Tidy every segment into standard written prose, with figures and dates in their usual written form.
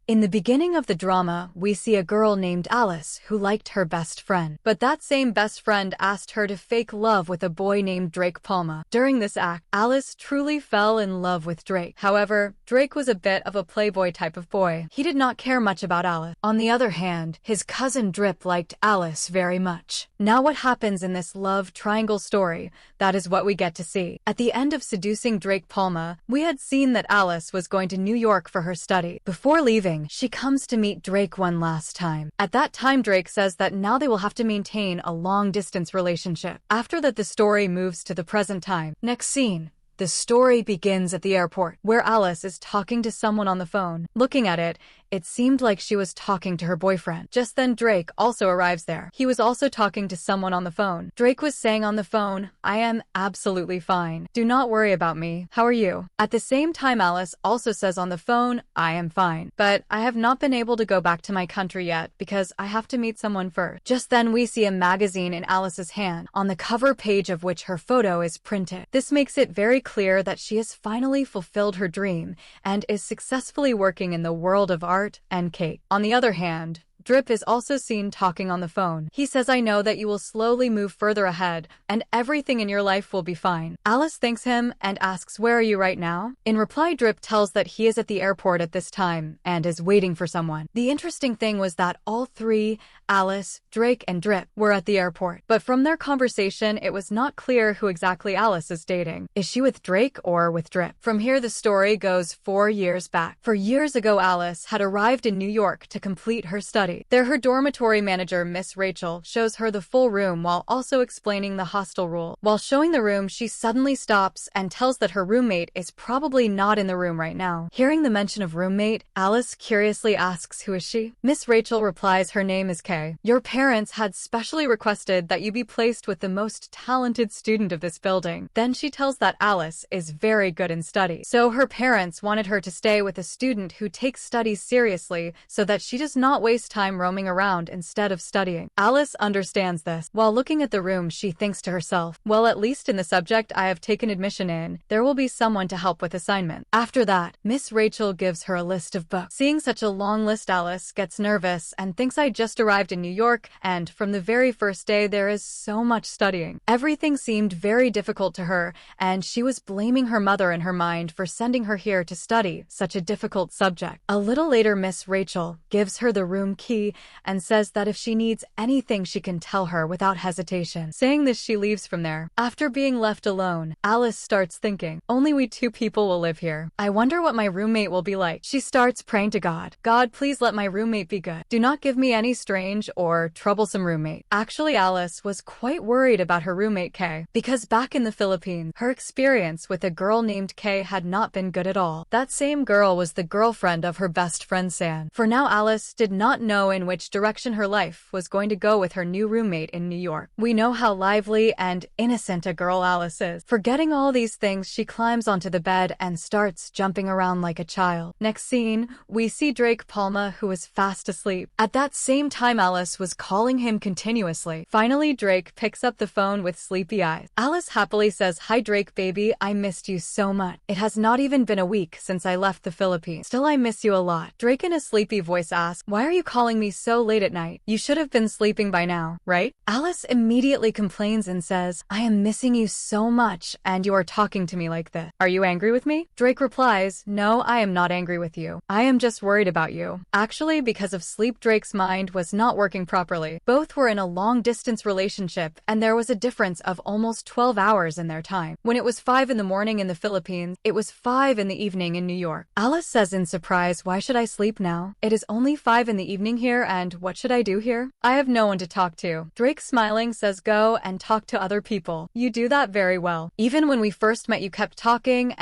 In the beginning of the drama, we see a girl named Alys who liked her best friend. But that same best friend asked her to fake love with a boy named Drake Palma. During this act, Alys truly fell in love with Drake. However, Drake was a bit of a playboy type of boy. He did not care much about Alys. On the other hand, his cousin Drip liked Alys very much. Now what happens in this love triangle story, that is what we get to see. At the end of Seducing Drake Palma, we had seen that Alys was going to New York for her study. Before leaving, she comes to meet Drake one last time. At that time, Drake says that now they will have to maintain a long-distance relationship. After that, the story moves to the present time. Next scene. The story begins at the airport, where Alys is talking to someone on the phone. Looking at it, it seemed like she was talking to her boyfriend. Just then Drake also arrives there. He was also talking to someone on the phone. Drake was saying on the phone, "I am absolutely fine. Do not worry about me. How are you?" At the same time, Alys also says on the phone, "I am fine. But I have not been able to go back to my country yet because I have to meet someone first." Just then we see a magazine in Alys's hand, on the cover page of which her photo is printed. This makes it very clear that she has finally fulfilled her dream and is successfully working in the world of art and cake. On the other hand, Drip is also seen talking on the phone. He says, "I know that you will slowly move further ahead, and everything in your life will be fine." Alys thanks him and asks, "Where are you right now?" In reply, Drip tells that he is at the airport at this time and is waiting for someone. The interesting thing was that all three, Alys, Drake, and Drip, were at the airport. But from their conversation, it was not clear who exactly Alys is dating. Is she with Drake or with Drip? From here, the story goes 4 years back. For years ago, Alys had arrived in New York to complete her study. There, her dormitory manager, Miss Rachel, shows her the full room while also explaining the hostel rule. While showing the room, she suddenly stops and tells that her roommate is probably not in the room right now. Hearing the mention of roommate, Alys curiously asks, "Who is she?" Miss Rachel replies her name is Kay. "Your parents had specially requested that you be placed with the most talented student of this building." Then she tells that Alys is very good in study. So her parents wanted her to stay with a student who takes studies seriously so that she does not waste time roaming around instead of studying. Alys understands this. While looking at the room, she thinks to herself, "Well, at least in the subject I have taken admission in, there will be someone to help with assignment." After that, Miss Rachel gives her a list of books. Seeing such a long list, Alys gets nervous and thinks, "I just arrived in New York, and from the very first day there is so much studying." Everything seemed very difficult to her, and she was blaming her mother in her mind for sending her here to study such a difficult subject. A little later, Miss Rachel gives her the room key and says that if she needs anything she can tell her without hesitation. Saying this, she leaves from there. After being left alone, Alys starts thinking, "Only we two people will live here. I wonder what my roommate will be like." She starts praying to God. "God, please let my roommate be good. Do not give me any strange or troublesome roommate." Actually, Alys was quite worried about her roommate Kay, because back in the Philippines, her experience with a girl named Kay had not been good at all. That same girl was the girlfriend of her best friend San. For now, Alys did not know in which direction her life was going to go with her new roommate in New York. We know how lively and innocent a girl Alys is. Forgetting all these things, she climbs onto the bed and starts jumping around like a child. Next scene, we see Drake Palma, who is fast asleep. At that same time, Alys was calling him continuously. Finally, Drake picks up the phone with sleepy eyes. Alys happily says, "Hi Drake baby, I missed you so much. It has not even been a week since I left the Philippines. Still, I miss you a lot." Drake in a sleepy voice asks, "Why are you calling me so late at night? You should have been sleeping by now, right?" Alys immediately complains and says, "I am missing you so much and you are talking to me like this. Are you angry with me?" Drake replies, "No, I am not angry with you. I am just worried about you." Actually, because of sleep, Drake's mind was not working properly. Both were in a long-distance relationship and there was a difference of almost 12 hours in their time. When it was 5 in the morning in the Philippines, it was 5 in the evening in New York. Alys says in surprise, "Why should I sleep now? It is only 5 in the evening here, and what should I do here? I have no one to talk to." Drake, smiling, says, "Go and talk to other people. You do that very well. Even when we first met, you kept talking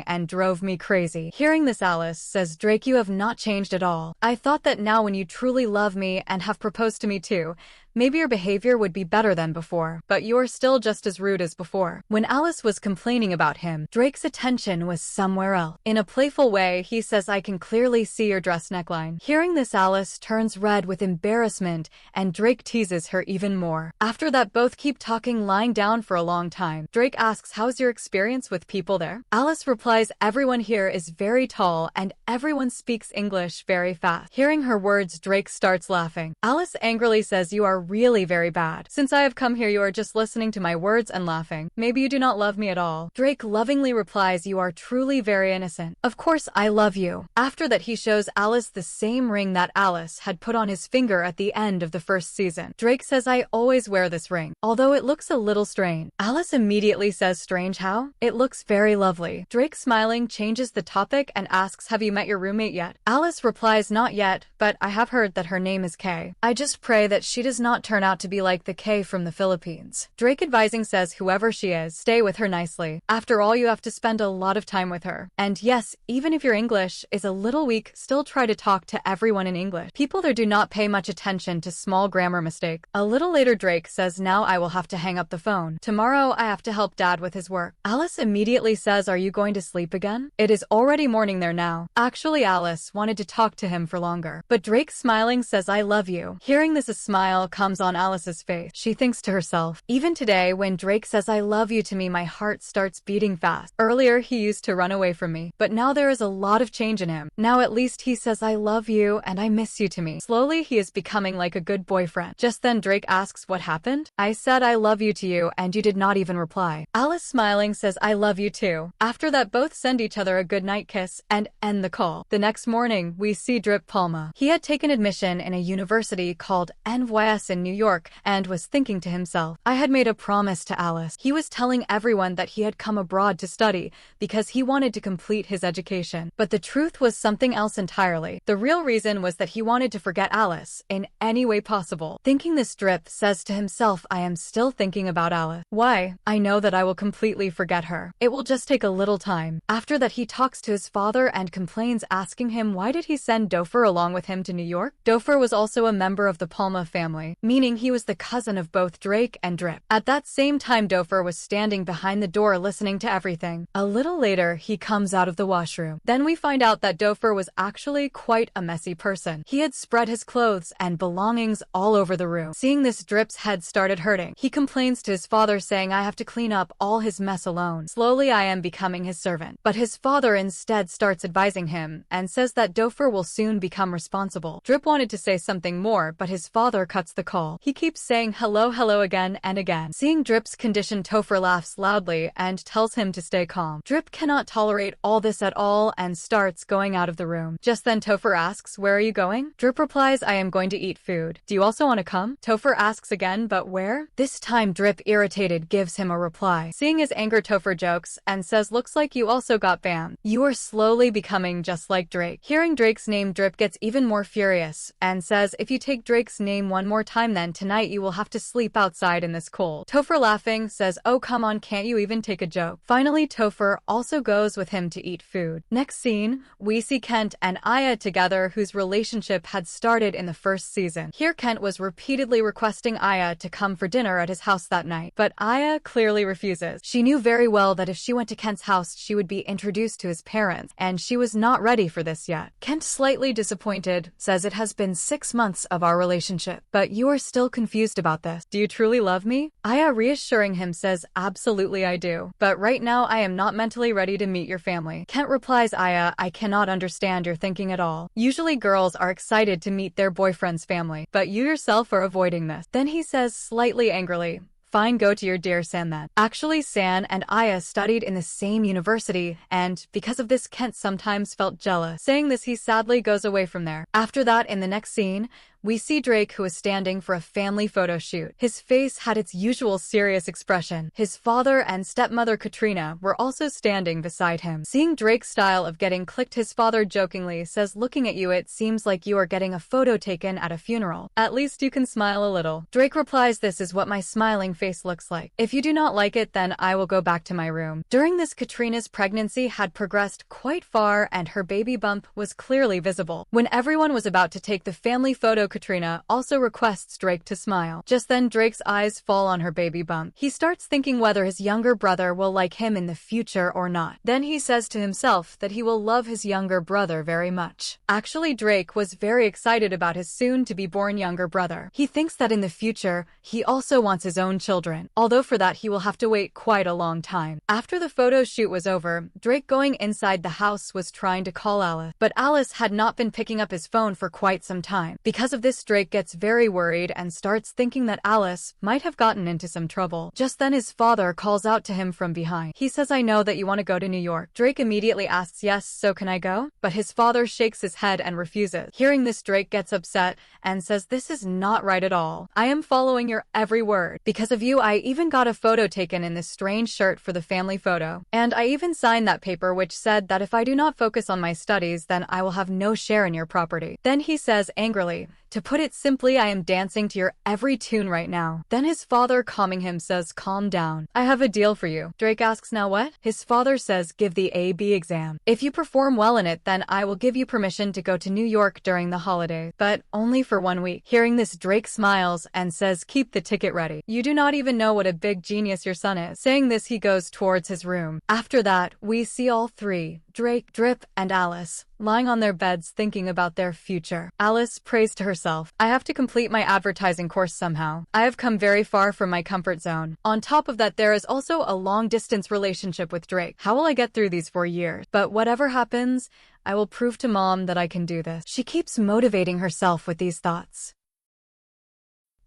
and drove me crazy." Hearing this, Alys says, "Drake, you have not changed at all. I thought that now when you truly love me and have proposed to me too, Maybe your behavior would be better than before, but you're still just as rude as before. When Alys was complaining about him, Drake's attention was somewhere else. In a playful way, he says, I can clearly see your dress neckline. Hearing this, Alys turns red with embarrassment, and Drake teases her even more. After that, both keep talking lying down for a long time. Drake asks, how's your experience with people there? Alys replies, everyone here is very tall and everyone speaks English very fast. Hearing her words, Drake starts laughing. Alys angrily says, you are really very bad. Since I have come here, you are just listening to my words and laughing. Maybe you do not love me at all. Drake lovingly replies, you are truly very innocent. Of course I love you. After that, he shows Alys the same ring that Alys had put on his finger at the end of the first season. Drake says, I always wear this ring, although it looks a little strange. Alys immediately says, strange how? It looks very lovely. Drake, smiling, changes the topic and asks, have you met your roommate yet? Alys replies, not yet, but I have heard that her name is K. I just pray that she does not turn out to be like the K from the Philippines. Drake, advising, says, whoever she is, stay with her nicely. After all, you have to spend a lot of time with her. And yes, even if your English is a little weak, still try to talk to everyone in English. People there do not pay much attention to small grammar mistakes. A little later, Drake says, now I will have to hang up the phone. Tomorrow I have to help Dad with his work. Alys immediately says, are you going to sleep again? It is already morning there now. Actually, Alys wanted to talk to him for longer, but Drake, smiling, says, I love you. Hearing this, a smile comes on Alys's face. She thinks to herself, even today when Drake says I love you to me, my heart starts beating fast. Earlier he used to run away from me, but now there is a lot of change in him. Now at least he says I love you and I miss you to me. Slowly he is becoming like a good boyfriend. Just then Drake asks, what happened? I said I love you to you and you did not even reply. Alys, smiling, says, I love you too. After that, both send each other a goodnight kiss and end the call. The next morning, we see Drip Palma. He had taken admission in a university called NYS in New York and was thinking to himself, I had made a promise to Alys. He was telling everyone that he had come abroad to study because he wanted to complete his education. But the truth was something else entirely. The real reason was that he wanted to forget Alys in any way possible. Thinking this, Drip says to himself, I am still thinking about Alys. Why? I know that I will completely forget her. It will just take a little time. After that, he talks to his father and complains, asking him why did he send Dofer along with him to New York? Dofer was also a member of the Palma family, meaning he was the cousin of both Drake and Drip. At that same time, Dofer was standing behind the door listening to everything. A little later, he comes out of the washroom. Then we find out that Dofer was actually quite a messy person. He had spread his clothes and belongings all over the room. Seeing this, Drip's head started hurting. He complains to his father, saying, I have to clean up all his mess alone. Slowly I am becoming his servant. But his father instead starts advising him and says that Dofer will soon become responsible. Drip wanted to say something more, but his father cuts the call. He keeps saying hello, hello again and again. Seeing Drip's condition, Topher laughs loudly and tells him to stay calm. Drip cannot tolerate all this at all and starts going out of the room. Just then Topher asks, where are you going? Drip replies, I am going to eat food. Do you also want to come? Topher asks again, but where? This time Drip, irritated, gives him a reply. Seeing his anger, Topher jokes and says, looks like you also got banned. You are slowly becoming just like Drake. Hearing Drake's name, Drip gets even more furious and says, if you take Drake's name one more time, then tonight you will have to sleep outside in this cold. Topher, laughing, says, oh come on, can't you even take a joke? Finally, Topher also goes with him to eat food. Next scene, we see Kent and Aya together, whose relationship had started in the first season. Here Kent was repeatedly requesting Aya to come for dinner at his house that night, but Aya clearly refuses. She knew very well that if she went to Kent's house, she would be introduced to his parents, and she was not ready for this yet. Kent, slightly disappointed, says, it has been 6 months of our relationship, but you are still confused about this. Do you truly love me? Aya, reassuring him, says, absolutely I do, but right now I am not mentally ready to meet your family. Kent replies, Aya, I cannot understand your thinking at all. Usually girls are excited to meet their boyfriend's family, but you yourself are avoiding this. Then he says, slightly angrily, fine, go to your dear San then. Actually, San and Aya studied in the same university, and because of this, Kent sometimes felt jealous. Saying this, he sadly goes away from there. After that, in the next scene, we see Drake, who is standing for a family photo shoot. His face had its usual serious expression. His father and stepmother Katrina were also standing beside him. Seeing Drake's style of getting clicked, his father jokingly says, looking at you, it seems like you are getting a photo taken at a funeral. At least you can smile a little. Drake replies, this is what my smiling face looks like. If you do not like it, then I will go back to my room. During this, Katrina's pregnancy had progressed quite far and her baby bump was clearly visible. When everyone was about to take the family photo, Katrina also requests Drake to smile. Just then Drake's eyes fall on her baby bump. He starts thinking whether his younger brother will like him in the future or not. Then he says to himself that he will love his younger brother very much. Actually, Drake was very excited about his soon-to-be-born younger brother. He thinks that in the future, he also wants his own children, although for that he will have to wait quite a long time. After the photo shoot was over, Drake going inside the house was trying to call Alys, but Alys had not been picking up his phone for quite some time. Because of this, Drake gets very worried and starts thinking that Alys might have gotten into some trouble. Just then his father calls out to him from behind. He says, "I know that you want to go to New York." Drake immediately asks, "Yes, so can I go?" But his father shakes his head and refuses. Hearing this, Drake gets upset and says, "This is not right at all. I am following your every word. Because of you, I even got a photo taken in this strange shirt for the family photo. And I even signed that paper which said that if I do not focus on my studies, then I will have no share in your property." Then he says angrily, "To put it simply, I am dancing to your every tune right now." Then his father, calming him, says, "Calm down. I have a deal for you." Drake asks, "Now what?" His father says, "Give the AB exam. If you perform well in it, then I will give you permission to go to New York during the holiday, but only for 1 week." Hearing this, Drake smiles and says, "Keep the ticket ready. You do not even know what a big genius your son is." Saying this, he goes towards his room. After that, we see all three, Drake, Drip, and Alys, lying on their beds thinking about their future. Alys prays to herself, "I have to complete my advertising course somehow. I have come very far from my comfort zone. On top of that, there is also a long-distance relationship with Drake. How will I get through these 4 years? But whatever happens, I will prove to Mom that I can do this." She keeps motivating herself with these thoughts.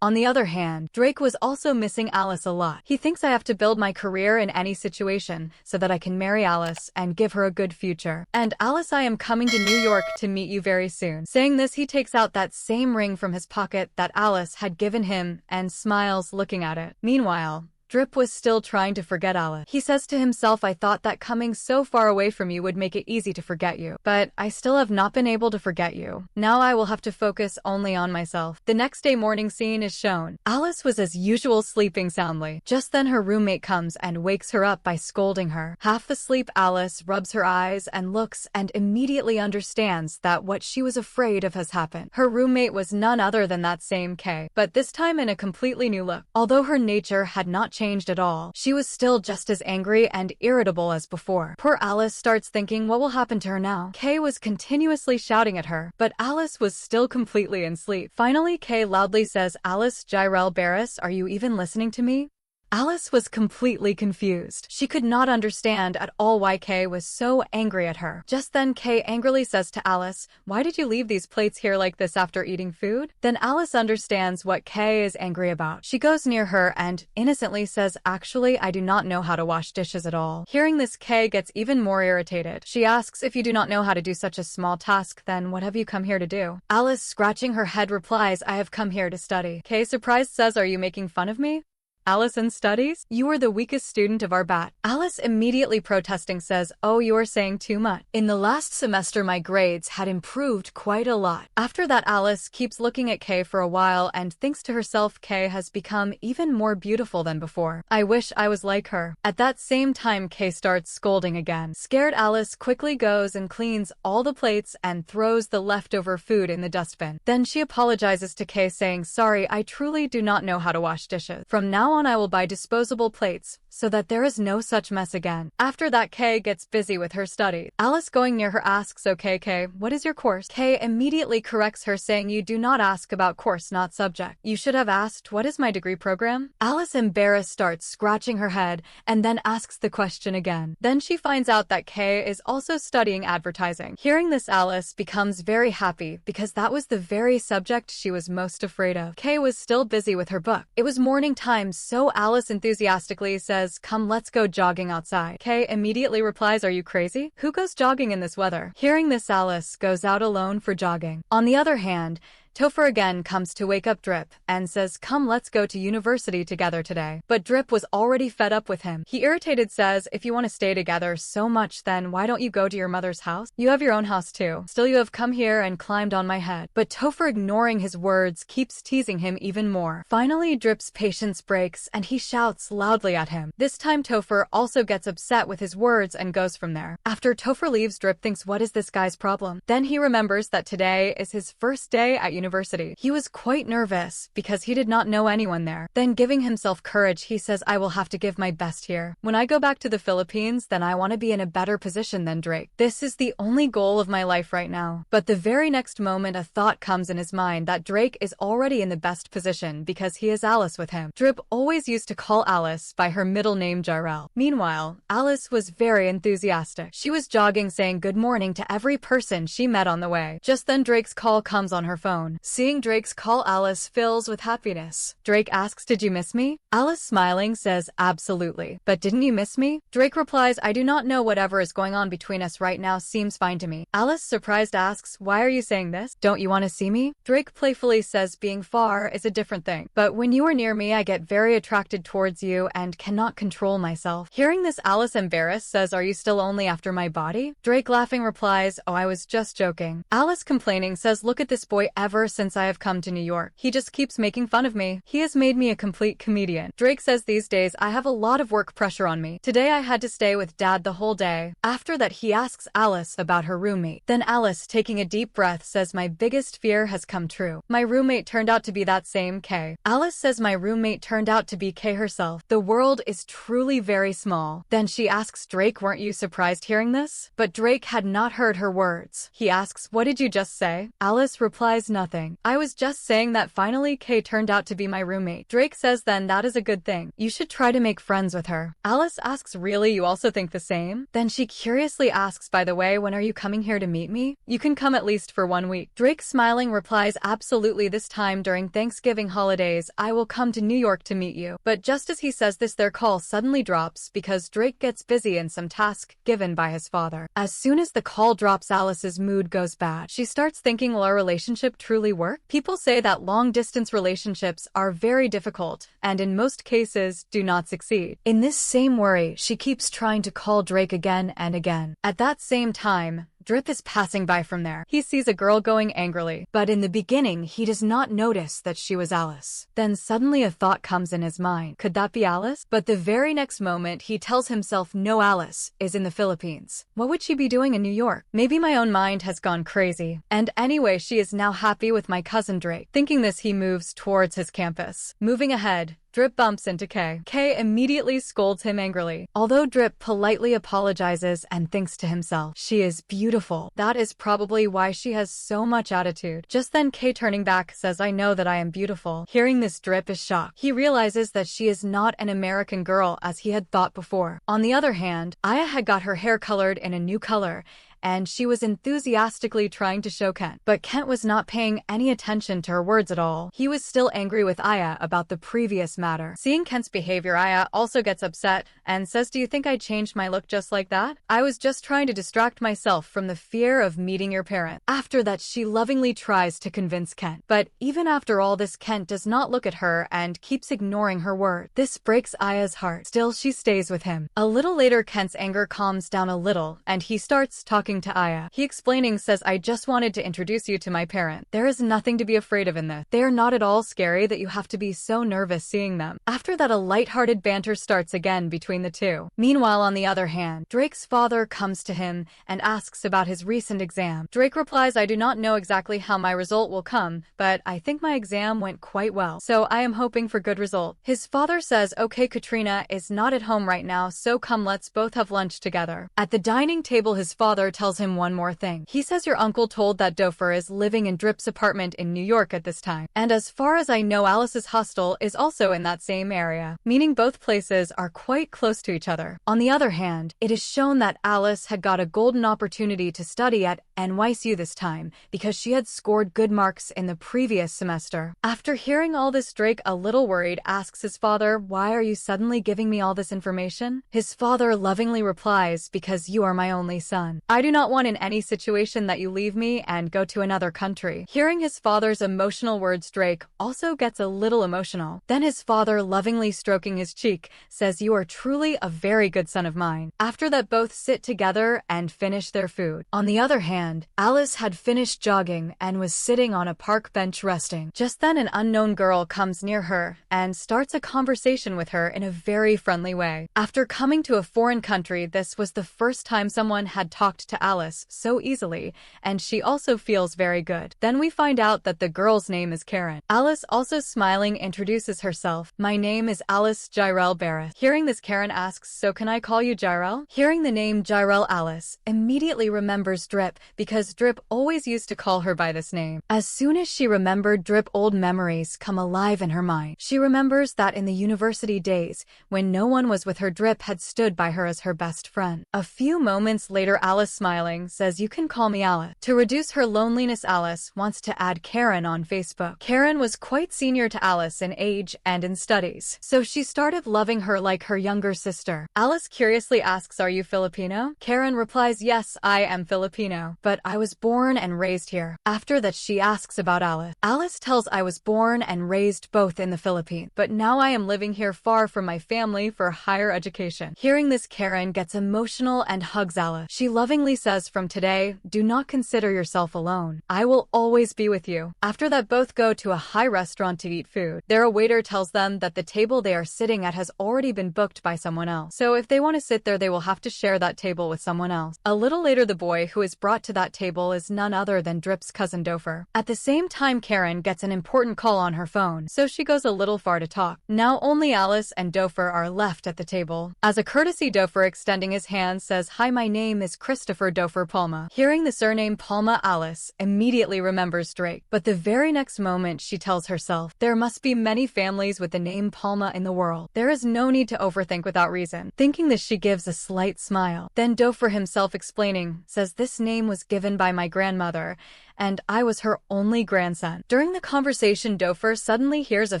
On the other hand, Drake was also missing Alys a lot. He thinks, "I have to build my career in any situation so that I can marry Alys and give her a good future. And Alys, I am coming to New York to meet you very soon." Saying this, he takes out that same ring from his pocket that Alys had given him and smiles looking at it. Meanwhile, Drip was still trying to forget Alys. He says to himself, "I thought that coming so far away from you would make it easy to forget you. But I still have not been able to forget you. Now I will have to focus only on myself." The next day morning scene is shown. Alys was as usual sleeping soundly. Just then her roommate comes and wakes her up by scolding her. Half asleep, Alys rubs her eyes and looks and immediately understands that what she was afraid of has happened. Her roommate was none other than that same K, but this time in a completely new look. Although her nature had not changed at all, she was still just as angry and irritable as before. Poor Alys starts thinking, what will happen to her now? Kay was continuously shouting at her, but Alys was still completely in sleep. Finally, Kay loudly says, "Alys Gyrel Barris, are you even listening to me?" Alys was completely confused. She could not understand at all why Kay was so angry at her. Just then, Kay angrily says to Alys, "Why did you leave these plates here like this after eating food?" Then Alys understands what Kay is angry about. She goes near her and innocently says, "Actually, I do not know how to wash dishes at all." Hearing this, Kay gets even more irritated. She asks, "If you do not know how to do such a small task, then what have you come here to do?" Alys, scratching her head, replies, "I have come here to study." Kay, surprised, says, "Are you making fun of me? Alys in studies? You are the weakest student of our bat." Alys, immediately protesting, says, "Oh, you are saying too much. In the last semester my grades had improved quite a lot." After that, Alys keeps looking at Kay for a while and thinks to herself, Kay has become even more beautiful than before. I wish I was like her. At that same time, Kay starts scolding again. Scared, Alys quickly goes and cleans all the plates and throws the leftover food in the dustbin. Then she apologizes to Kay, saying, "Sorry, I truly do not know how to wash dishes. From now on I will buy disposable plates so that there is no such mess again." After that, Kay gets busy with her studies. Alys, going near her, asks, "Okay, Kay, what is your course?" Kay immediately corrects her, saying, "You do not ask about course, not subject. You should have asked, what is my degree program?" Alys, embarrassed, starts scratching her head and then asks the question again. Then she finds out that Kay is also studying advertising. Hearing this, Alys becomes very happy because that was the very subject she was most afraid of. Kay was still busy with her book. It was morning time, so Alys enthusiastically says, "Come, let's go jogging outside." Kay immediately replies, "Are you crazy? Who goes jogging in this weather?" Hearing this, Alys goes out alone for jogging. On the other hand, Topher again comes to wake up Drip and says, "Come, let's go to university together today." But Drip was already fed up with him. He, irritated, says, "If you want to stay together so much, then why don't you go to your mother's house? You have your own house too. Still, you have come here and climbed on my head." But Topher, ignoring his words, keeps teasing him even more. Finally, Drip's patience breaks and he shouts loudly at him. This time, Topher also gets upset with his words and goes from there. After Topher leaves, Drip thinks, what is this guy's problem? Then he remembers that today is his first day at university. university. He was quite nervous because he did not know anyone there. Then giving himself courage, he says, I will have to give my best here. When I go back to the Philippines, then I want to be in a better position than Drake. This is the only goal of my life right now. But the very next moment, a thought comes in his mind that Drake is already in the best position because he has Alys with him. Drip always used to call Alys by her middle name Jarrell. Meanwhile, Alys was very enthusiastic. She was jogging saying good morning to every person she met on the way. Just then Drake's call comes on her phone. Seeing Drake's call, Alys fills with happiness. Drake asks, did you miss me? Alys smiling says, absolutely. But didn't you miss me? Drake replies, I do not know, whatever is going on between us right now seems fine to me. Alys surprised asks, why are you saying this? Don't you want to see me? Drake playfully says, being far is a different thing. But when you are near me, I get very attracted towards you and cannot control myself. Hearing this, Alys embarrassed says, are you still only after my body? Drake laughing replies, oh, I was just joking. Alys complaining says, look at this boy, ever since I have come to New York, he just keeps making fun of me. He has made me a complete comedian. Drake says, these days I have a lot of work pressure on me. Today I had to stay with dad the whole day. After that he asks Alys about her roommate. Then Alys, taking a deep breath, says, my biggest fear has come true. My roommate turned out to be that same K. Alys says, my roommate turned out to be K herself. The world is truly very small. Then she asks Drake, weren't you surprised hearing this? But Drake had not heard her words. He asks, what did you just say? Alys replies, nothing. I was just saying that finally K turned out to be my roommate. Drake says, then that is a good thing. You should try to make friends with her. Alys asks, really, you also think the same? Then she curiously asks, by the way, when are you coming here to meet me? You can come at least for 1 week. Drake smiling replies, absolutely, this time during Thanksgiving holidays, I will come to New York to meet you. But just as he says this, their call suddenly drops because Drake gets busy in some task given by his father. As soon as the call drops, Alys's mood goes bad. She starts thinking, will our relationship truly work? People say that long-distance relationships are very difficult and in most cases do not succeed. In this same worry, she keeps trying to call Drake again and again. At that same time, Drip is passing by from there. He sees a girl going angrily, but in the beginning, he does not notice that she was Alys. Then suddenly a thought comes in his mind. Could that be Alys? But the very next moment, he tells himself, no, Alys is in the Philippines. What would she be doing in New York? Maybe my own mind has gone crazy. And anyway, she is now happy with my cousin Drake. Thinking this, he moves towards his campus. Moving ahead, Drip bumps into K. K immediately scolds him angrily. Although Drip politely apologizes and thinks to himself, she is beautiful. That is probably why she has so much attitude. Just then K, turning back, says, I know that I am beautiful. Hearing this, Drip is shocked. He realizes that she is not an American girl as he had thought before. On the other hand, Aya had got her hair colored in a new color, and she was enthusiastically trying to show Kent. But Kent was not paying any attention to her words at all. He was still angry with Aya about the previous matter. Seeing Kent's behavior, Aya also gets upset and says, do you think I changed my look just like that? I was just trying to distract myself from the fear of meeting your parent. After that, she lovingly tries to convince Kent. But even after all this, Kent does not look at her and keeps ignoring her words. This breaks Aya's heart. Still, she stays with him. A little later, Kent's anger calms down a little and he starts talking to Aya. He explaining says, I just wanted to introduce you to my parent. There is nothing to be afraid of in this. They are not at all scary that you have to be so nervous seeing them. After that, a light-hearted banter starts again between the two. Meanwhile, on the other hand, Drake's father comes to him and asks about his recent exam. Drake replies, I do not know exactly how my result will come, but I think my exam went quite well, so I am hoping for good result. His father says, okay, Katrina is not at home right now, so come, let's both have lunch together. At the dining table, his father tells him one more thing. He says, your uncle told that Dofer is living in Drip's apartment in New York at this time. And as far as I know, Alys's hostel is also in that same area, meaning both places are quite close to each other. On the other hand, it is shown that Alys had got a golden opportunity to study at NYU this time because she had scored good marks in the previous semester. After hearing all this, Drake, a little worried, asks his father, why are you suddenly giving me all this information? His father lovingly replies, because you are my only son. I do not want in any situation that you leave me and go to another country. Hearing his father's emotional words, Drake also gets a little emotional. Then his father, lovingly stroking his cheek, says, you are truly a very good son of mine. After that, both sit together and finish their food. On the other hand, Alys had finished jogging and was sitting on a park bench resting. Just then, an unknown girl comes near her and starts a conversation with her in a very friendly way. After coming to a foreign country, this was the first time someone had talked to to Alys so easily, and she also feels very good. Then we find out that the girl's name is Karen. Alys, also smiling, introduces herself. My name is Alys Gyrel Parez. Hearing this, Karen asks, so can I call you Gyrel? Hearing the name Gyrel, Alys immediately remembers Drip, because Drip always used to call her by this name. As soon as she remembered Drip, old memories come alive in her mind. She remembers that in the university days, when no one was with her, Drip had stood by her as her best friend. A few moments later, Alys, smiling, says, you can call me Alys. To reduce her loneliness, Alys wants to add Karen on Facebook. Karen was quite senior to Alys in age and in studies, so she started loving her like her younger sister. Alys curiously asks, are you Filipino? Karen replies, yes, I am Filipino, but I was born and raised here. After that, she asks about Alys. Alys tells, I was born and raised both in the Philippines, but now I am living here far from my family for higher education. Hearing this, Karen gets emotional and hugs Alys. She lovingly says, from today, do not consider yourself alone. I will always be with you. After that, both go to a high restaurant to eat food. There, a waiter tells them that the table they are sitting at has already been booked by someone else, so if they want to sit there, they will have to share that table with someone else. A little later, the boy who is brought to that table is none other than Drip's cousin Dofer. At the same time, Karen gets an important call on her phone, so she goes a little far to talk. Now only Alys and Dofer are left at the table. As a courtesy, Dofer, extending his hand, says, hi, my name is Christopher Dofer Palma. Hearing the surname Palma, Alys immediately remembers Drake, but the very next moment she tells herself, there must be many families with the name Palma in the world. There is no need to overthink without reason. Thinking this, she gives a slight smile. Then Dofer himself, explaining, says, this name was given by my grandmother, and I was her only grandson. During the conversation, Dofer suddenly hears a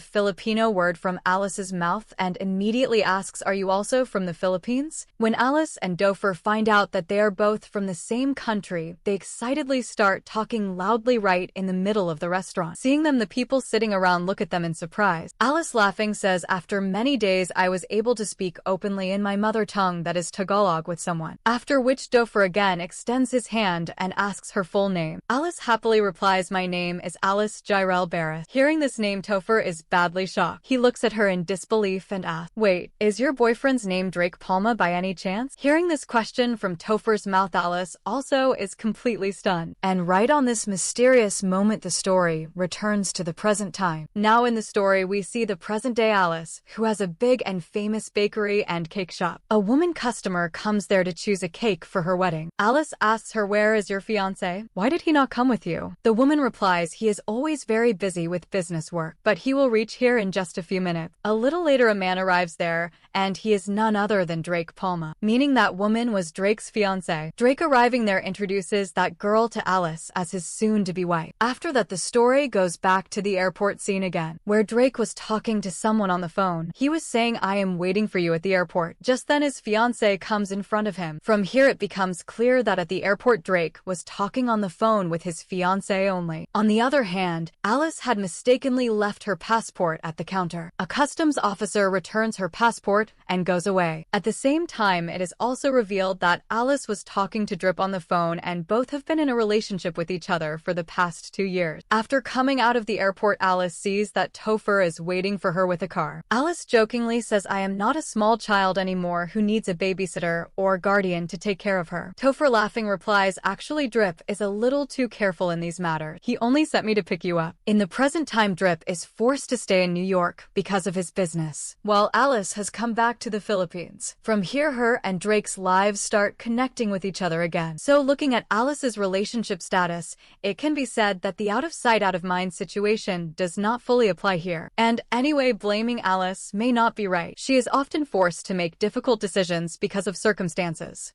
Filipino word from Alys's mouth and immediately asks, are you also from the Philippines? When Alys and Dofer find out that they are both from the same country, they excitedly start talking loudly right in the middle of the restaurant. Seeing them, the people sitting around look at them in surprise. Alys, laughing, says, after many days I was able to speak openly in my mother tongue, that is Tagalog, with someone. After which Dofer again extends his hand and asks her full name. Alys happily replies, my name is Alys Gyrel Parez. Hearing this name, Dofer is badly shocked. He looks at her in disbelief and asks, wait, is your boyfriend's name Drake Palma by any chance? Hearing this question from Dofer's mouth, Alys also is completely stunned. And right on this mysterious moment, the story returns to the present time. Now in the story, we see the present-day Alys, who has a big and famous bakery and cake shop. A woman customer comes there to choose a cake for her wedding. Alys asks her, where is your fiancé? Why did he not come with you? The woman replies, he is always very busy with business work, but he will reach here in just a few minutes. A little later, a man arrives there, and he is none other than Drake Palma, meaning that woman was Drake's fiancé. Drake, arriving there, introduces that girl to Alys as his soon-to-be wife. After that, the story goes back to the airport scene again, where Drake was talking to someone on the phone. He was saying, I am waiting for you at the airport. Just then his fiancé comes in front of him. From here, it becomes clear that at the airport, Drake was talking on the phone with his fiancé only. On the other hand, Alys had mistakenly left her passport at the counter. A customs officer returns her passport and goes away. At the same time, it is also revealed that Alys was talking to Drip on the phone, and both have been in a relationship with each other for the past 2 years. After coming out of the airport, Alys sees that Dofer is waiting for her with a car. Alys jokingly says, I am not a small child anymore who needs a babysitter or guardian to take care of her. Dofer, laughing, replies, actually, Drip is a little too careful in these matters. He only sent me to pick you up. In the present time, Drip is forced to stay in New York because of his business, while Alys has come back to the Philippines. From here, her and Drake's lives start connecting with each other again. So looking at Alys's relationship status, it can be said that the out of sight, out of mind situation does not fully apply here. And anyway, blaming Alys may not be right. She is often forced to make difficult decisions because of circumstances.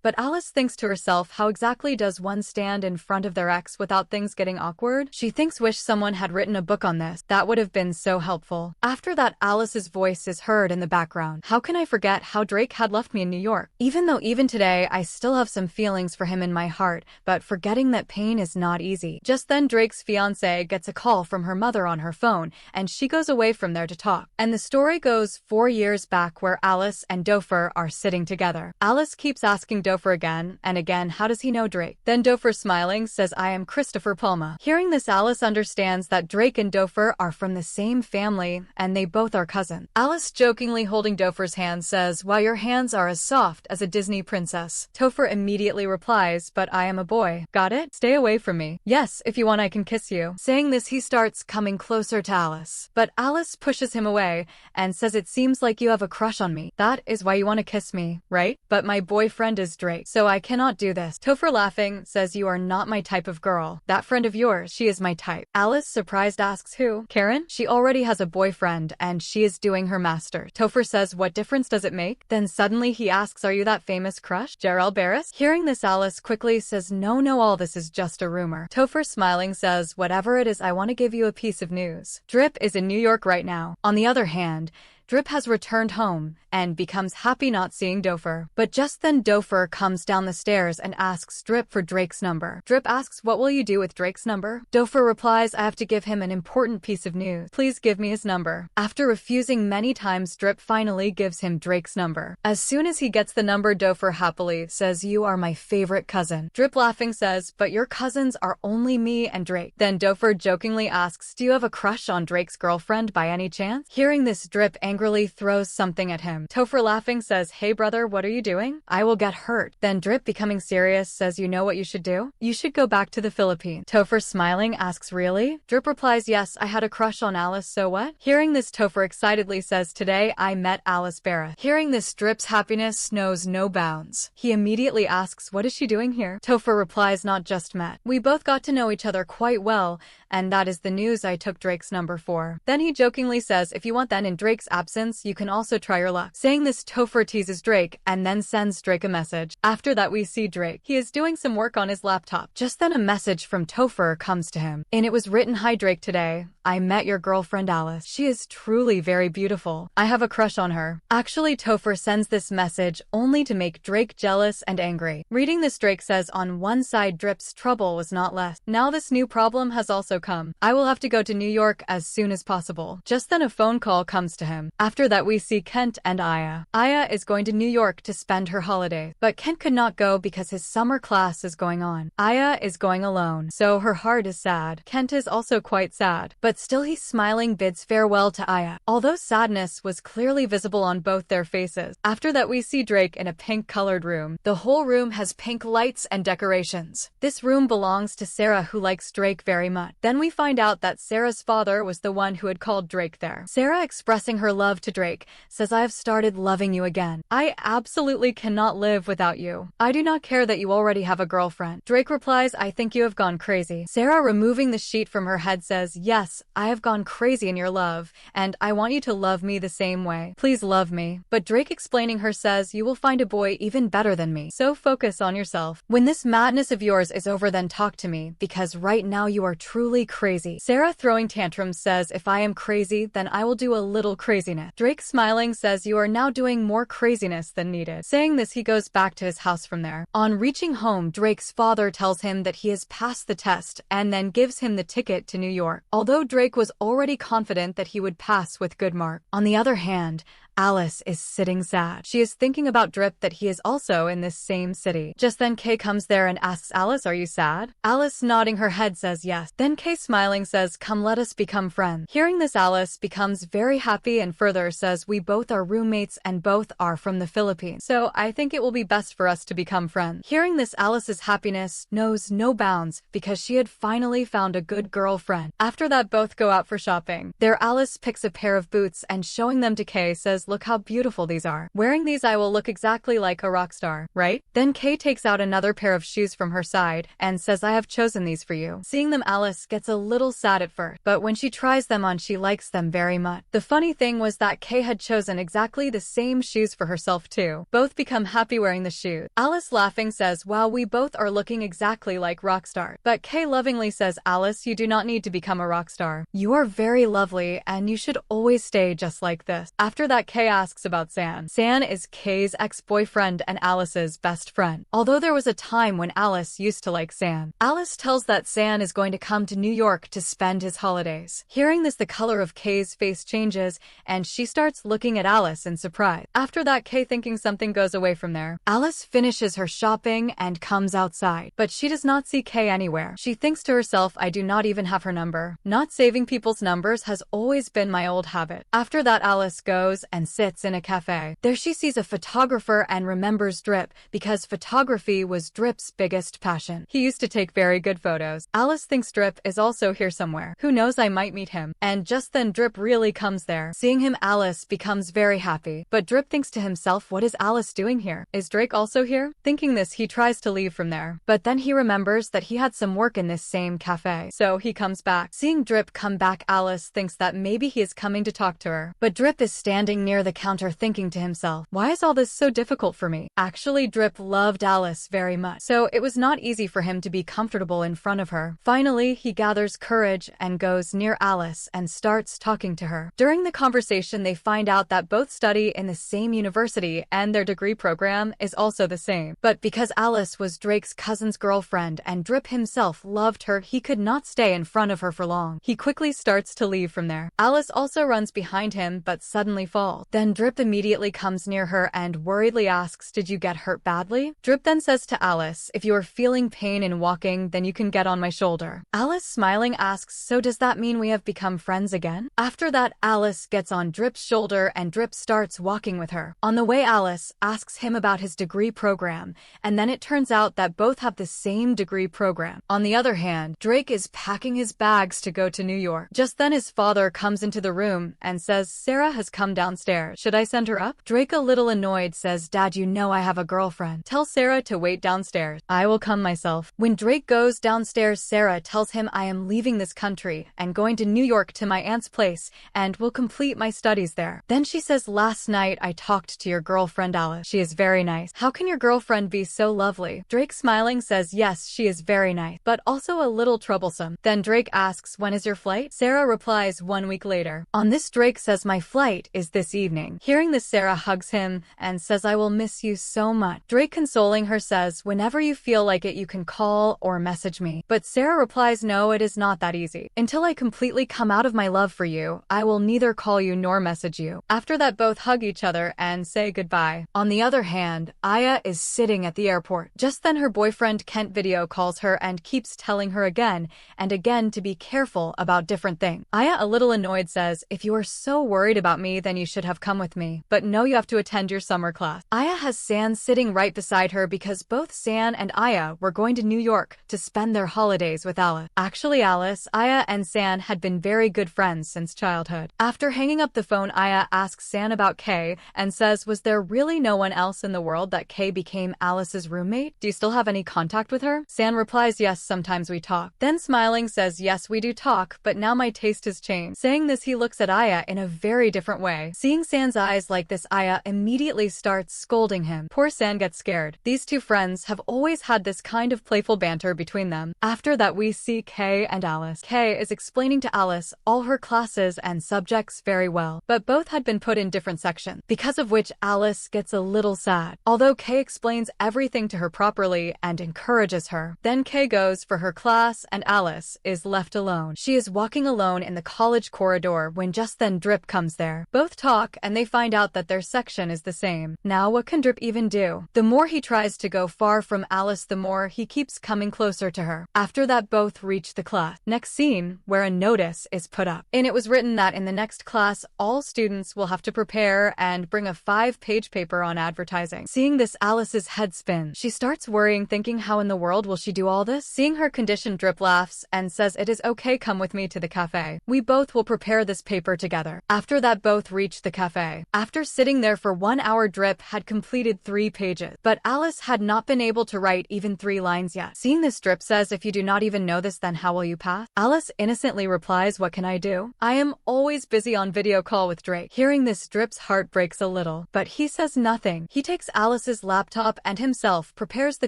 But Alys thinks to herself, how exactly does one stand in front of their ex without things getting awkward? She thinks, wish someone had written a book on this. That would have been so helpful. After that, Alys's voice is heard in the background. How can I forget how Drake had left me in New York? Even though even today I still have some feelings for him in my heart, but forgetting that pain is not easy. Just then, Drake's fiancé gets a call from her mother on her phone, and she goes away from there to talk. And the story goes 4 years back, where Alys and Dofer are sitting together. Alys keeps asking Dofer Dofer again, and again, how does he know Drake? Then Dofer smiling says, I am Christopher Palma. Hearing this, Alys understands that Drake and Dofer are from the same family, and they both are cousins. Alys jokingly holding Dofer's hand says, wow, your hands are as soft as a Disney princess. Dofer immediately replies, but I am a boy. Got it? Stay away from me. Yes, if you want I can kiss you. Saying this, he starts coming closer to Alys. But Alys pushes him away and says, it seems like you have a crush on me. That is why you want to kiss me, right? But my boyfriend is Drake, so I cannot do this. Dofer laughing says, you are not my type of girl. That friend of yours, she is my type. Alys surprised asks, who? Karen? She already has a boyfriend and she is doing her master's. Dofer says, what difference does it make? Then suddenly he asks, are you that famous crush, Gerald Parez? Hearing this, Alys quickly says, no, all this is just a rumor. Dofer smiling says, whatever it is, I want to give you a piece of news. Drip is in New York right now. On the other hand, Drip has returned home and becomes happy not seeing Dofer. But just then Dofer comes down the stairs and asks Drip for Drake's number. Drip asks, what will you do with Drake's number? Dofer replies, I have to give him an important piece of news. Please give me his number. After refusing many times, Drip finally gives him Drake's number. As soon as he gets the number, Dofer happily says, you are my favorite cousin. Drip laughing says, but your cousins are only me and Drake. Then Dofer jokingly asks, do you have a crush on Drake's girlfriend by any chance? Hearing this, Drip angrily throws something at him. Dofer laughing says, hey brother, what are you doing? I will get hurt. Then Drip becoming serious says, you know what you should do? You should go back to the Philippines. Dofer smiling asks, really? Drip replies, yes, I had a crush on Alys, so what? Hearing this, Dofer excitedly says, today I met Alys Parez. Hearing this, Drip's happiness knows no bounds. He immediately asks, what is she doing here? Dofer replies, not just met. We both got to know each other quite well, and that is the news I took Drake's number for. Then he jokingly says, if you want, then in Drake's absence, you can also try your luck. Saying this, Dofer teases Drake and then sends Drake a message. After that, we see Drake. He is doing some work on his laptop. Just then a message from Dofer comes to him. And it was written, hi Drake, today I met your girlfriend Alys. She is truly very beautiful. I have a crush on her. Actually, Dofer sends this message only to make Drake jealous and angry. Reading this, Drake says, on one side, Drip's trouble was not less. Now this new problem has also come. I will have to go to New York as soon as possible. Just then a phone call comes to him. After that, we see Kent and Aya. Aya is going to New York to spend her holiday, but Kent could not go because his summer class is going on. Aya is going alone, so her heart is sad. Kent is also quite sad, but still he smiling bids farewell to Aya, although sadness was clearly visible on both their faces. After that, we see Drake in a pink-colored room. The whole room has pink lights and decorations. This room belongs to Sarah, who likes Drake very much. Then we find out that Sarah's father was the one who had called Drake there. Sarah, expressing her love to Drake, says, I have started loving you again. I absolutely cannot live without you. I do not care that you already have a girlfriend. Drake replies, I think you have gone crazy. Sarah, removing the sheet from her head, says, yes, I have gone crazy in your love, and I want you to love me the same way. Please love me. But Drake, explaining her, says, you will find a boy even better than me, so focus on yourself. When this madness of yours is over, then talk to me, because right now you are truly crazy. Sarah, throwing tantrums, says, if I am crazy, then I will do a little craziness. Drake, smiling, says, you are now doing more craziness than needed. Saying this, he goes back to his house from there. On reaching home, Drake's father tells him that he has passed the test and then gives him the ticket to New York, although Drake was already confident that he would pass with good mark. On the other hand, Alys is sitting sad. She is thinking about Drip, that he is also in this same city. Just then Kay comes there and asks Alys, are you sad? Alys, nodding her head, says yes. Then Kay, smiling, says, come, let us become friends. Hearing this, Alys becomes very happy and further says, we both are roommates and both are from the Philippines, so I think it will be best for us to become friends. Hearing this, Alys's happiness knows no bounds because she had finally found a good girlfriend. After that, both go out for shopping. There, Alys picks a pair of boots and showing them to Kay says, look how beautiful these are. Wearing these I will look exactly like a rock star, right? Then Kay takes out another pair of shoes from her side and says, I have chosen these for you. Seeing them, Alys gets a little sad at first, but when she tries them on, she likes them very much. The funny thing was that Kay had chosen exactly the same shoes for herself too. Both become happy wearing the shoes. Alys, laughing, says, wow, we both are looking exactly like rock stars. But Kay lovingly says, Alys, you do not need to become a rock star. You are very lovely and you should always stay just like this. After that, Kay asks about San. San is Kay's ex-boyfriend and Alys's best friend. Although there was a time when Alys used to like San. Alys tells that San is going to come to New York to spend his holidays. Hearing this, the color of Kay's face changes, and she starts looking at Alys in surprise. After that, Kay, thinking something goes away from there. Alys finishes her shopping and comes outside, but she does not see Kay anywhere. She thinks to herself, I do not even have her number. Not saving people's numbers has always been my old habit. After that, Alys goes and sits in a cafe. There she sees a photographer and remembers Drip, because photography was Drip's biggest passion. He used to take very good photos. Alys thinks Drip is also here somewhere. Who knows, I might meet him. And just then Drip really comes there. Seeing him, Alys becomes very happy. But Drip thinks to himself, what is Alys doing here? Is Drake also here? Thinking this, he tries to leave from there. But then he remembers that he had some work in this same cafe. So he comes back. Seeing Drip come back, Alys thinks that maybe he is coming to talk to her. But Drip is standing near the counter thinking to himself, why is all this so difficult for me? Actually, Drip loved Alys very much, so it was not easy for him to be comfortable in front of her. Finally, he gathers courage and goes near Alys and starts talking to her. During the conversation, they find out that both study in the same university and their degree program is also the same. But because Alys was Drake's cousin's girlfriend and Drip himself loved her, he could not stay in front of her for long. He quickly starts to leave from there. Alys also runs behind him but suddenly falls. Then Drip immediately comes near her and worriedly asks, did you get hurt badly? Drip then says to Alys, if you are feeling pain in walking, then you can get on my shoulder. Alys, smiling, asks, so does that mean we have become friends again? After that, Alys gets on Drip's shoulder and Drip starts walking with her. On the way, Alys asks him about his degree program, and then it turns out that both have the same degree program. On the other hand, Drake is packing his bags to go to New York. Just then his father comes into the room and says, Sarah has come downstairs. Should I send her up? Drake, a little annoyed, says, Dad, you know I have a girlfriend. Tell Sarah to wait downstairs. I will come myself. When Drake goes downstairs, Sarah tells him, I am leaving this country and going to New York to my aunt's place and will complete my studies there. Then she says, last night I talked to your girlfriend Alys. She is very nice. How can your girlfriend be so lovely? Drake, smiling, says, yes, she is very nice, but also a little troublesome. Then Drake asks, when is your flight? Sarah replies, 1 week later. On this, Drake says, my flight is this evening. Hearing this, Sarah hugs him and says, I will miss you so much. Drake, consoling her, says, whenever you feel like it, you can call or message me. But Sarah replies, no, it is not that easy. Until I completely come out of my love for you, I will neither call you nor message you. After that, both hug each other and say goodbye. On the other hand, Aya is sitting at the airport. Just then her boyfriend Kent video calls her and keeps telling her again and again to be careful about different things. Aya, a little annoyed, says, if you are so worried about me, then you should have come with me. But no, you have to attend your summer class. Aya has San sitting right beside her because both San and Aya were going to New York to spend their holidays with Alys. Actually, Alys, Aya and San had been very good friends since childhood. After hanging up the phone, Aya asks San about Kay and says, was there really no one else in the world that Kay became Alys's roommate? Do you still have any contact with her? San replies, yes, sometimes we talk. Then smiling says, yes, we do talk, but now my taste has changed. Saying this, he looks at Aya in a very different way. Seeing San's eyes like this, Aya immediately starts scolding him. Poor San gets scared. These two friends have always had this kind of playful banter between them. After that, we see Kay and Alys. Kay is explaining to Alys all her classes and subjects very well, but both had been put in different sections, because of which Alys gets a little sad. Although Kay explains everything to her properly and encourages her. Then Kay goes for her class and Alys is left alone. She is walking alone in the college corridor when just then Drip comes there. Both talk and they find out that their section is the same. Now what can Drip even do? The more he tries to go far from Alys, the more he keeps coming closer to her. After that, both reach the class. Next scene, where a notice is put up. And it was written that in the next class, all students will have to prepare and bring a 5-page paper on advertising. Seeing this, Alys's head spins. She starts worrying, thinking, how in the world will she do all this? Seeing her condition, Drip laughs and says, it is okay, come with me to the cafe. We both will prepare this paper together. After that, both reach the cafe. After sitting there for 1 hour, Drip had completed 3 pages, but Alys had not been able to write even 3 lines yet. Seeing this, Drip says, if you do not even know this, then how will you pass? Alys innocently replies, what can I do? I am always busy on video call with Drake. Hearing this, Drip's heart breaks a little, but he says nothing. He takes Alys's laptop and himself prepares the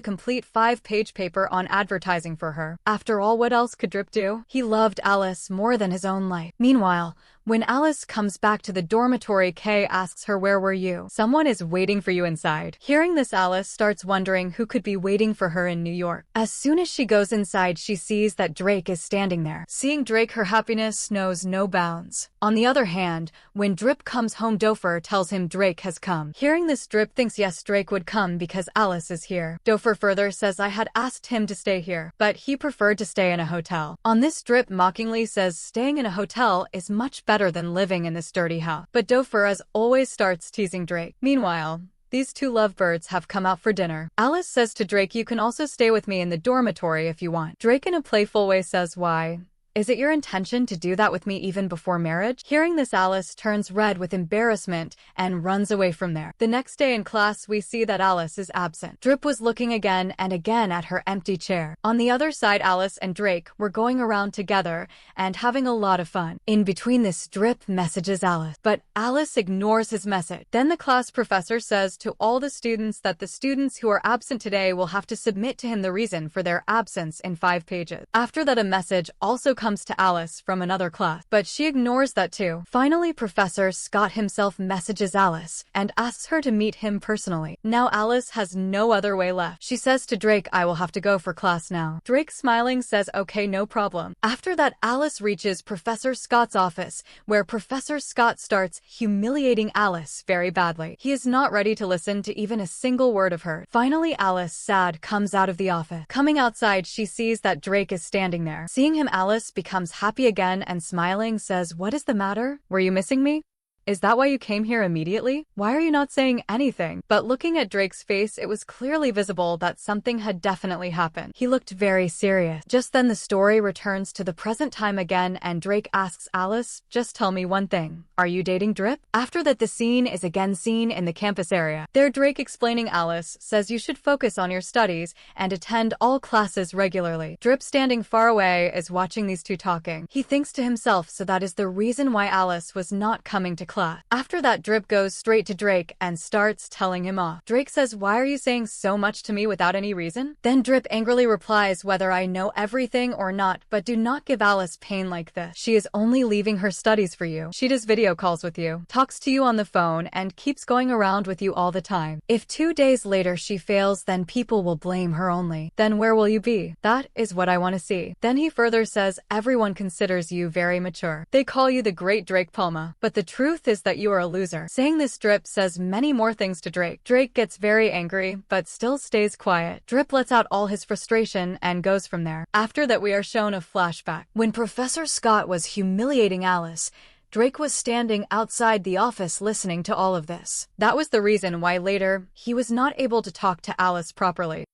complete 5-page paper on advertising for her. After all, what else could Drip do? He loved Alys more than his own life. Meanwhile, When Alys comes back to the dormitory, Kay asks her, "Where were you? Someone is waiting for you inside." Hearing this, Alys starts wondering who could be waiting for her in New York. As soon as she goes inside, she sees that Drake is standing there. Seeing Drake, her happiness knows no bounds. On the other hand, when Drip comes home, Dofer tells him Drake has come. Hearing this, Drip thinks yes, Drake would come because Alys is here. Dofer further says, "I had asked him to stay here, but he preferred to stay in a hotel." On this, Drip mockingly says staying in a hotel is much better than living in this dirty house. But Dofer, as always, starts teasing Drake. Meanwhile, these two lovebirds have come out for dinner. Alys says to Drake, "You can also stay with me in the dormitory if you want." Drake, in a playful way, says, "Why? Is it your intention to do that with me even before marriage?" Hearing this, Alys turns red with embarrassment and runs away from there. The next day in class, we see that Alys is absent. Drip was looking again and again at her empty chair. On the other side, Alys and Drake were going around together and having a lot of fun. In between this, Drip messages Alys, but Alys ignores his message. Then the class professor says to all the students that the students who are absent today will have to submit to him the reason for their absence in 5 pages. After that, a message also comes to Alys from another class, but she ignores that too. Finally, Professor Scott himself messages Alys and asks her to meet him personally. Now Alys has no other way left. She says to Drake, "I will have to go for class now." Drake, smiling, says, "Okay, no problem." After that, Alys reaches Professor Scott's office, where Professor Scott starts humiliating Alys very badly. He is not ready to listen to even a single word of her. Finally, Alys, sad, comes out of the office. Coming outside, she sees that Drake is standing there. Seeing him, Alys becomes happy again and, smiling, says, "What is the matter? Were you missing me? Is that why you came here immediately? Why are you not saying anything?" But looking at Drake's face, it was clearly visible that something had definitely happened. He looked very serious. Just then the story returns to the present time again, and Drake asks Alys, "Just tell me one thing. Are you dating Drip?" After that, the scene is again seen in the campus area. There, Drake, explaining Alys, says you should focus on your studies and attend all classes regularly. Drip, standing far away, is watching these two talking. He thinks to himself, so that is the reason why Alys was not coming to class. After that, Drip goes straight to Drake and starts telling him off. Drake says, "Why are you saying so much to me without any reason?" Then Drip angrily replies, "Whether I know everything or not, but do not give Alys pain like this. She is only leaving her studies for you. She does video calls with you, talks to you on the phone, and keeps going around with you all the time. If 2 days later she fails, then people will blame her only. Then where will you be? That is what I want to see." Then he further says, "Everyone considers you very mature. They call you the great Drake Palma, but the truth is that you are a loser." Saying this, Drip says many more things to Drake. Drake gets very angry, but still stays quiet. Drip lets out all his frustration and goes from there. After that, we are shown a flashback. When Professor Scott was humiliating Alys, Drake was standing outside the office listening to all of this. That was the reason why later he was not able to talk to Alys properly.